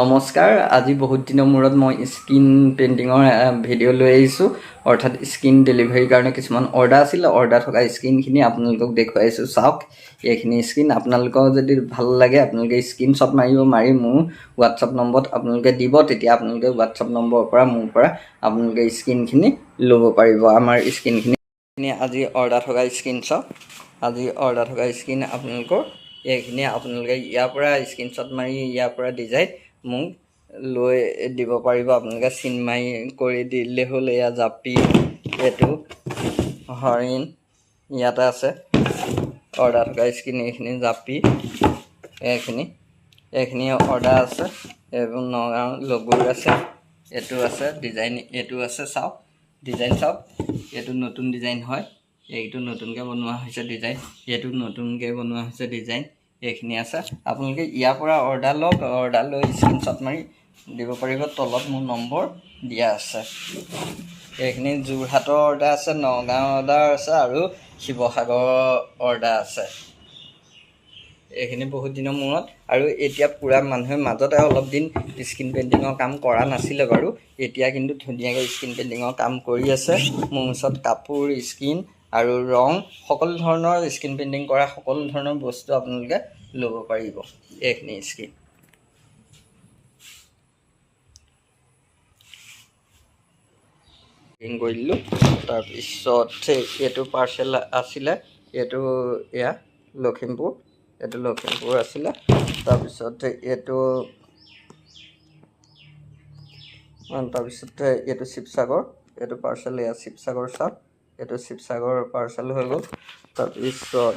নমস্কাৰ আজি বহুত দিনৰ মূৰত মই স্কিন পেইণ্টিঙৰ ভিডিঅ' লৈ আহিছোঁ অৰ্থাৎ স্কিন ডেলিভাৰীৰ কাৰণে কিছুমান অৰ্ডাৰ আছিল অৰ্ডাৰ থকা স্কিনখিনি আপোনালোকক দেখুৱাইছোঁ চাওক এইখিনি স্কিন আপোনালোকৰ যদি ভাল লাগে আপোনালোকে স্ক্ৰীনশ্বট মাৰি মোৰ হোৱাটছআপ নম্বৰত আপোনালোকে দিব তেতিয়া আপোনালোকে হোৱাটছআপ নম্বৰৰ পৰা মোৰ পৰা আপোনালোকে স্কিনখিনি ল'ব পাৰিব আমাৰ স্কিনখিনি আজি অৰ্ডাৰ থকা স্কিন চাওক আজি অৰ্ডাৰ থকা স্কিন আপোনালোকৰ এইখিনি আপোনালোকে ইয়াৰ পৰা স্ক্ৰীনশ্বট মাৰি ইয়াৰ পৰা ডিজাইন মোক লৈ দিব পাৰিব আপোনালোকে চিনমাই কৰি দিলে হ'ল এয়া জাপি এইটো হৰিণ ইয়াতে আছে অৰ্ডাৰ থকা স্কিন এইখিনি জাপি এইখিনি অৰ্ডাৰ আছে এইবোৰ নগাঁও লগৰ আছে এইটো আছে ডিজাইন এইটো আছে চাওক ডিজাইন চাওক এইটো নতুন ডিজাইন হয় এইটো নতুনকৈ বনোৱা হৈছে ডিজাইন এইটো নতুনকৈ বনোৱা হৈছে ডিজাইন এইখিনি আছে আপোনালোকে ইয়াৰ পৰা অৰ্ডাৰ লওক অৰ্ডাৰ লৈ স্ক্ৰীনশ্বট মাৰি দিব পাৰিব তলত মোৰ নম্বৰ দিয়া আছে এইখিনি যোৰহাটৰ অৰ্ডাৰ আছে নগাঁও অৰ্ডাৰ আছে আৰু শিৱসাগৰৰ অৰ্ডাৰ আছে এইখিনি বহুত দিনৰ মূৰত আৰু এতিয়া পূৰা মানুহে মাজতে অলপ দিন স্কিন পেইণ্টিঙৰ কাম কৰা নাছিলে বাৰু এতিয়া কিন্তু ধুনীয়াকৈ স্কিন পেইণ্টিঙৰ কাম কৰি আছে মোৰ ওচৰত কাপোৰ স্কিন আৰু ৰং সকলো ধৰণৰ স্কিন পেইণ্টিং কৰা সকলো ধৰণৰ বস্তু আপোনালোকে ল'ব পাৰিব এইখিনি স্কিন কৰি দিলোঁ তাৰপিছত এইটো পাৰ্চেল আছিলে এইটো এয়া লখিমপুৰ এইটো লখিমপুৰ আছিলে তাৰপিছতে এইটো শিৱসাগৰ এইটো পাৰ্চেল এয়া শিৱসাগৰ চাওক এইটো শিৱসাগৰ পাৰ্চেল হৈ গ'ল তাৰপিছত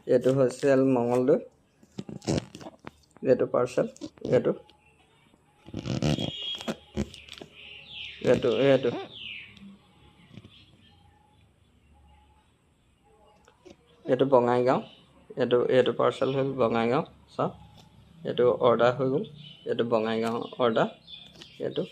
এইটো হৈছে মঙলদৈ এইটো পাৰ্চেল এইটো বঙাইগাঁও এইটো পাৰ্চেল হৈ গ'ল বঙাইগাঁও চাওক এইটো অৰ্ডাৰ হৈ গ'ল এইটো বঙাইগাঁও অৰ্ডাৰ এইটো